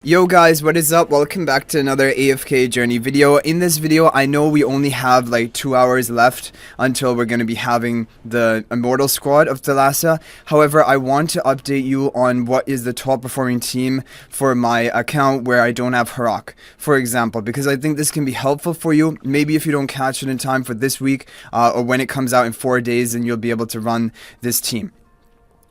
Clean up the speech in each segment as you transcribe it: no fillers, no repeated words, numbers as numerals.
Yo guys, what is up? Welcome back to another AFK journey video. In this video, I know we only have like 2 hours left until we're going to be having the Immortal squad of Thalassa. However, I want to update you on what is the top performing team for my account where I don't have HARAK, for example, because I think this can be helpful for you. Maybe if you don't catch it in time for this week or when it comes out in 4 days, then you'll be able to run this team.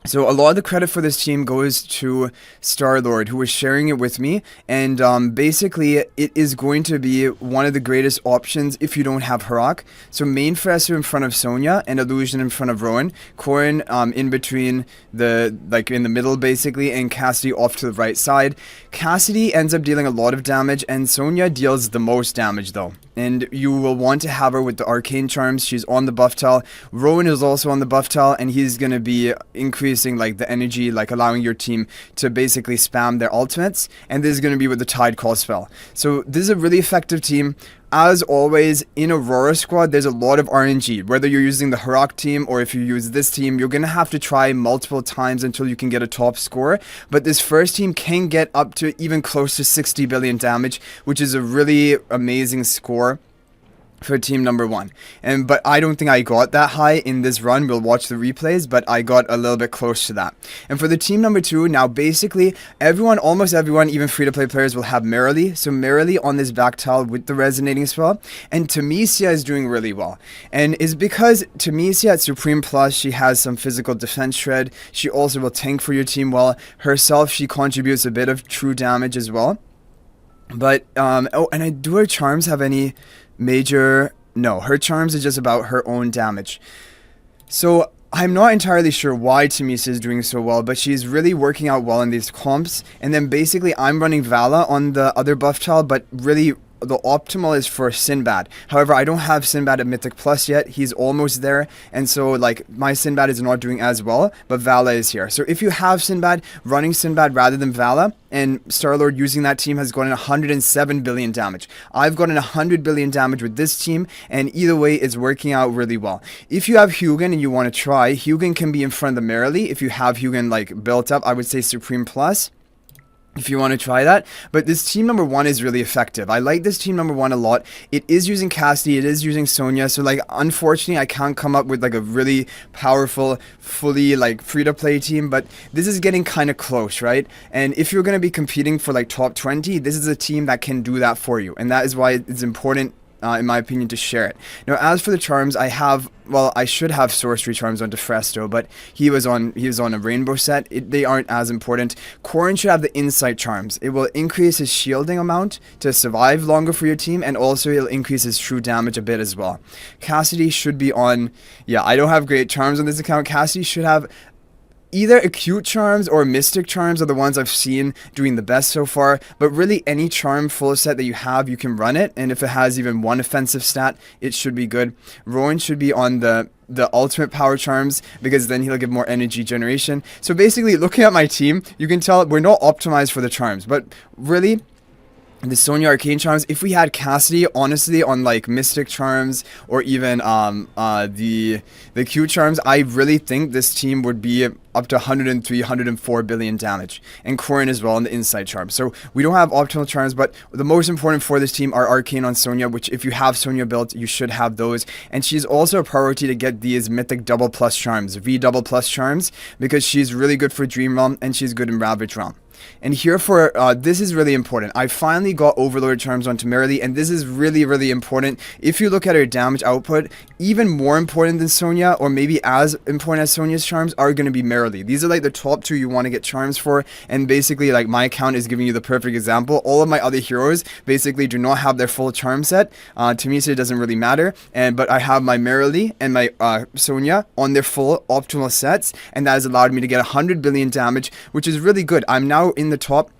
So a lot of the credit for this team goes to Starlord, who was sharing it with me, and basically it is going to be one of the greatest options if you don't have HARAK. So main Fresser in front of Sonya and Illusion in front of Rowan, Corrin in between in the middle basically, and Cassadee off to the right side. Cassadee ends up dealing a lot of damage, and Sonya deals the most damage though. And you will want to have her with the arcane charms. She's on the buff tile. Rowan is also on the buff tile, and he's going to be increasing like the energy, like allowing your team to basically spam their ultimates. And this is going to be with the Tide Call spell. So this is a really effective team. As always, in Aurora squad, there's a lot of RNG. Whether you're using the HARAK team or if you use this team, you're going to have to try multiple times until you can get a top score. But this first team can get up to even close to 60 billion damage, which is a really amazing score for team number one. But I don't think I got that high in this run. We'll watch the replays, but I got a little bit close to that. And for the team number two, now basically almost everyone, even free-to-play players, will have Merrily. So Merrily on this back tile with the resonating spell, and Tamesia is doing really well. And it's because Tamesia at Supreme Plus, she has some physical defense shred. She also will tank for your team well. Herself, she contributes a bit of true damage as well. But oh, and do her charms have any major? No, her charms are just about her own damage. So I'm not entirely sure why Tamesia is doing so well, but she's really working out well in these comps. And then basically I'm running Vala on the other buff tile, but really the optimal is for Sinbad. However, I don't have Sinbad at Mythic Plus yet. He's almost there, and so like my Sinbad is not doing as well, but Vala is here. So if you have Sinbad, running Sinbad rather than Vala, and Starlord using that team has gotten 107 billion damage. I've gotten 100 billion damage with this team, and either way it's working out really well. If you have Hugin and you want to try, Hugin can be in front of the Merrily. If you have Hugin like built up, I would say Supreme Plus, if you want to try that. But this team number one is really effective. I like this team number one a lot. It is using Cassadee, it is using Sonya, so like unfortunately I can't come up with like a really powerful fully like free to play team, but this is getting kind of close, right? And if you're going to be competing for like top 20, this is a team that can do that for you, and that is why it's important in my opinion to share it. Now as for the charms, I should have sorcery charms on Defresto, but he was on a rainbow set. They aren't as important. Corrin should have the insight charms. It will increase his shielding amount to survive longer for your team, and also it'll increase his true damage a bit as well. Cassadee should be on, yeah, I don't have great charms on this account. Cassadee should have either acute charms or mystic charms are the ones I've seen doing the best so far, but really any charm full set that you have, you can run it, and if it has even one offensive stat, it should be good. Rowan should be on the ultimate power charms, because then he'll give more energy generation. So basically, looking at my team, you can tell we're not optimized for the charms, but really the Sonya arcane charms, if we had Cassadee honestly on like mystic charms or even the Q charms, I really think this team would be up to 103 104 billion damage, and Corrin as well on the insight charm. So we don't have optimal charms, but the most important for this team are arcane on Sonya, which if you have Sonya built, you should have those. And she's also a priority to get these mythic double plus charms, V double plus charms, because she's really good for Dream Realm and she's good in Ravaged Realm. And here for, this is really important. I finally got Overlord charms onto Merrily, and this is really, really important. If you look at her damage output, even more important than Sonya, or maybe as important as Sonya's charms, are going to be Merrily. These are like the top two you want to get charms for, and basically like my account is giving you the perfect example. All of my other heroes basically do not have their full charm set. Tamesia, it doesn't really matter, but I have my Merrily and my Sonya on their full optimal sets, and that has allowed me to get 100 billion damage, which is really good. I'm now in the top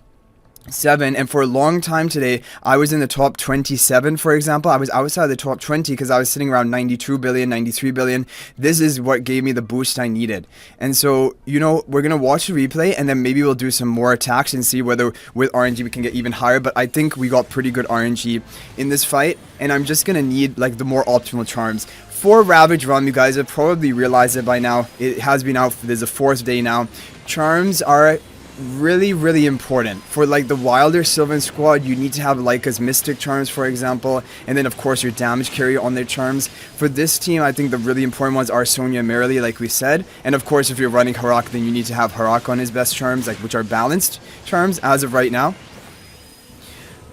7, and for a long time today I was in the top 27. For example, I was outside the top 20 because I was sitting around 92 billion 93 billion. This is what gave me the boost I needed. And so, you know, we're gonna watch the replay, and then maybe we'll do some more attacks and see whether with RNG we can get even higher. But I think we got pretty good RNG in this fight, and I'm just gonna need like the more optimal charms. For Ravaged Realm, you guys have probably realized it by now. It has been out, there's a 4th day now. Charms are really important. For like the wilder Sylvan squad, you need to have Lyca's Mystic Charms, for example, and then of course your damage carrier on their charms. For this team, I think the really important ones are Sonya and Merrily, like we said, and of course if you're running HARAK, then you need to have HARAK on his best charms, like which are balanced charms as of right now.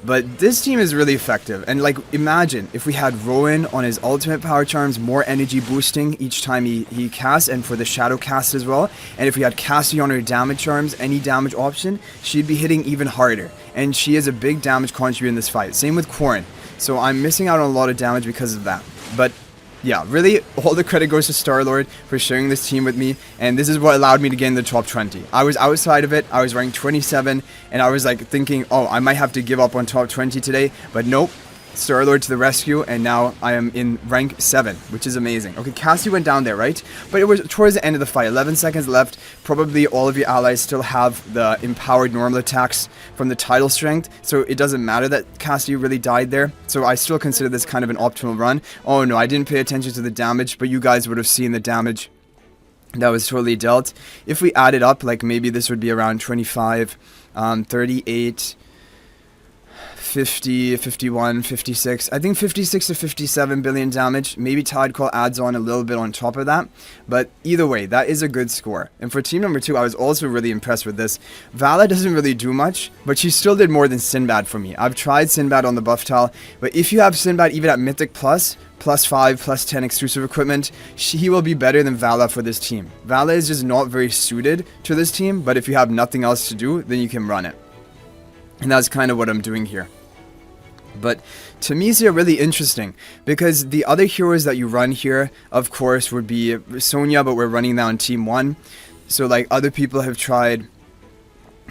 But this team is really effective, and like imagine if we had Rowan on his ultimate power charms, more energy boosting each time he casts, and for the shadow cast as well. And if we had Cassadee on her damage charms, any damage option, she'd be hitting even harder, and she is a big damage contributor in this fight. Same with Corrin, so I'm missing out on a lot of damage because of that. But yeah, really, all the credit goes to Starlord for sharing this team with me, and this is what allowed me to get in the top 20. I was outside of it, I was ranking 27, and I was like thinking, oh, I might have to give up on top 20 today, but nope. Starlord to the rescue, and now I am in rank 7, which is amazing. Okay, Cassie went down there, right? But it was towards the end of the fight, 11 seconds left. Probably all of your allies still have the empowered normal attacks from the title strength, so it doesn't matter that Cassie really died there. So I still consider this kind of an optimal run. Oh no, I didn't pay attention to the damage, but you guys would have seen the damage that was totally dealt. If we add it up, like maybe this would be around 25, 38... 50, 51, 56, I think 56 to 57 billion damage. Maybe Tidecall adds on a little bit on top of that, but either way, that is a good score. And for team number 2, I was also really impressed with this. Vala doesn't really do much, but she still did more than Sinbad for me. I've tried Sinbad on the buff tile, but if you have Sinbad even at Mythic Plus, +5, +10 exclusive equipment, he will be better than Vala for this team. Vala is just not very suited to this team, but if you have nothing else to do, then you can run it. And that's kind of what I'm doing here. But Tamisia really interesting, because the other heroes that you run here, of course, would be Sonya, but we're running now on team 1. So like other people have tried,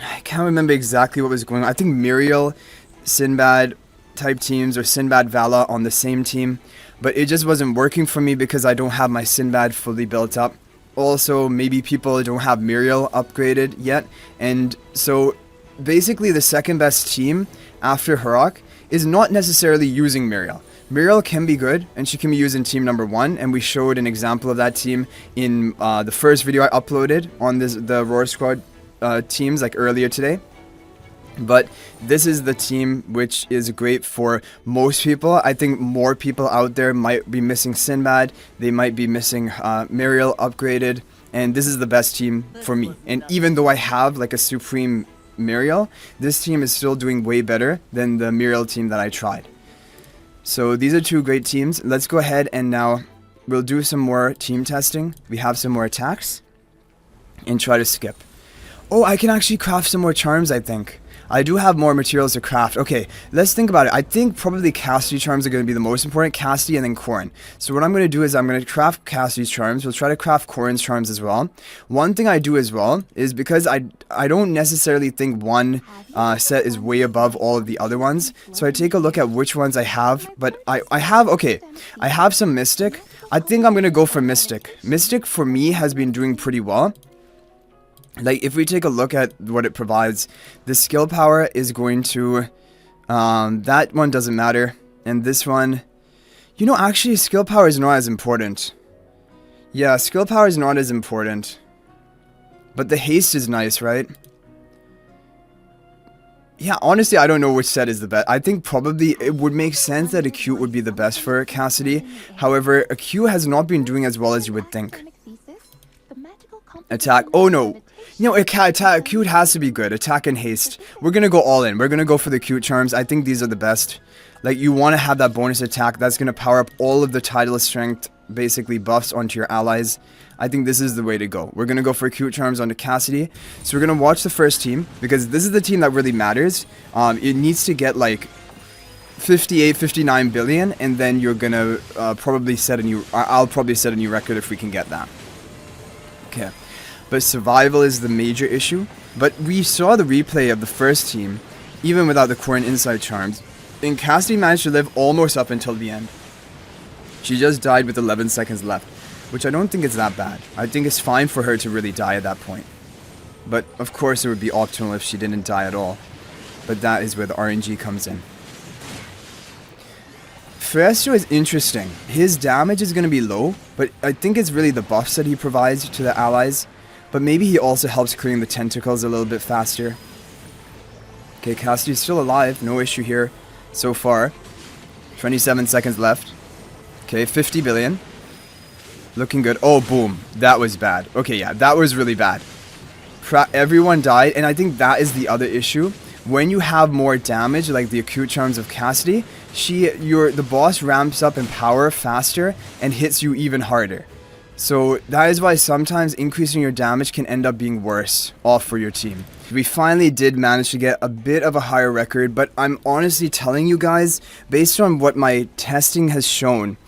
I can't remember exactly what was going on. I think Muriel, Sinbad type teams, or Sinbad Vala on the same team, but it just wasn't working for me because I don't have my Sinbad fully built up. Also, maybe people don't have Muriel upgraded yet, and so basically the second best team after HARAK is not necessarily using Muriel. Muriel can be good, and she can be used in team number 1, and we showed an example of that team in the first video I uploaded on the Aurora squad teams, like earlier today. But this is the team which is great for most people. I think more people out there might be missing Sinbad, they might be missing Muriel upgraded, and this is the best team for me. And even though I have like a supreme Muriel, this team is still doing way better than the Muriel team that I tried. So these are two great teams. Let's go ahead and now we'll do some more team testing. We have some more attacks and try to skip. Oh, I can actually craft some more charms, I think. I do have more materials to craft. Okay, let's think about it. I think probably Cassadee charms are going to be the most important. Cassadee and then Corrin. So what I'm going to do is I'm going to craft Cassadee's charms. We'll try to craft Corrin's charms as well. One thing I do as well is because I don't necessarily think one set is way above all of the other ones. So I take a look at which ones I have. But I have some Mystic. I think I'm going to go for Mystic. Mystic for me has been doing pretty well. Like, if we take a look at what it provides, the skill power is going to, that one doesn't matter, and this one, you know, actually, skill power is not as important. Yeah, skill power is not as important, but the haste is nice, right? Yeah, honestly, I don't know which set is the best. I think probably it would make sense that Acute would be the best for Cassadee. However, Acute has not been doing as well as you would think. Attack, oh no. You know, Acute has to be good. Attack and haste. We're going to go all in. We're going to go for the Acute charms. I think these are the best. Like, you want to have that bonus attack. That's going to power up all of the title strength, basically, buffs onto your allies. I think this is the way to go. We're going to go for Acute charms onto Cassadee. So we're going to watch the first team, because this is the team that really matters. It needs to get, like, 58, 59 billion, and then you're going to probably set a new... I'll probably set a new record if we can get that. Okay. But survival is the major issue. But we saw the replay of the first team, even without the Corrin Insight charms, and Cassadee managed to live almost up until the end. She just died with 11 seconds left, which I don't think is that bad. I think it's fine for her to really die at that point. But of course it would be optimal if she didn't die at all. But that is where the RNG comes in. Fresco is interesting. His damage is going to be low, but I think it's really the buffs that he provides to the allies. but maybe he also helps clearing the tentacles a little bit faster. Okay, Cassadee's still alive, no issue here so far. 27 seconds left. Okay, 50 billion. Looking good. Oh, boom. That was bad. Okay, yeah, that was really bad. Everyone died, and I think that is the other issue. When you have more damage, like the acute charms of Cassadee, the boss ramps up in power faster and hits you even harder. So that is why sometimes increasing your damage can end up being worse off for your team. We finally did manage to get a bit of a higher record, but I'm honestly telling you guys, based on what my testing has shown,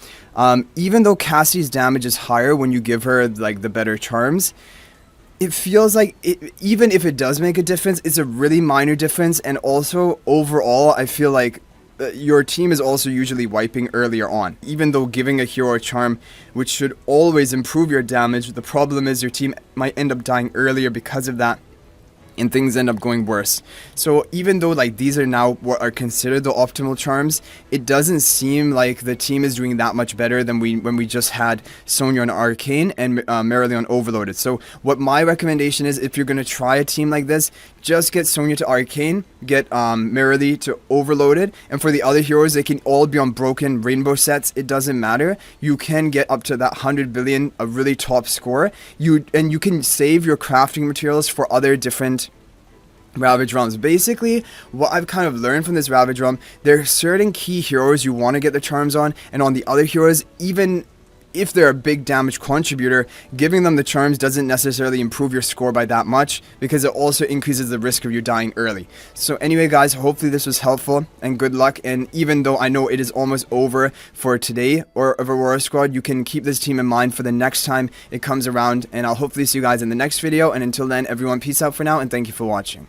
even though Cassadee's damage is higher when you give her like the better charms, it feels like even if it does make a difference, it's a really minor difference. And also overall, I feel like your team is also usually wiping earlier on. Even though giving a hero a charm, which should always improve your damage, the problem is your team might end up dying earlier because of that, and things end up going worse. So even though like these are now what are considered the optimal charms, it doesn't seem like the team is doing that much better than when we just had Sonya on Arcane and Merrily on Overloaded. So what my recommendation is, if you're going to try a team like this, just get Sonya to Arcane, get Merrily to Overloaded, and for the other heroes, they can all be on broken rainbow sets. It doesn't matter. You can get up to that 100 billion, a really top score. You can save your crafting materials for other different Ravaged Realms. Basically, what I've kind of learned from this Ravaged Realm, there are certain key heroes you want to get the charms on, and on the other heroes, even if they're a big damage contributor, giving them the charms doesn't necessarily improve your score by that much, because it also increases the risk of you dying early. So anyway guys, hopefully this was helpful, and good luck. And even though I know it is almost over for today or of Aurora Squad, you can keep this team in mind for the next time it comes around, and I'll hopefully see you guys in the next video. And until then, everyone, peace out for now, and thank you for watching.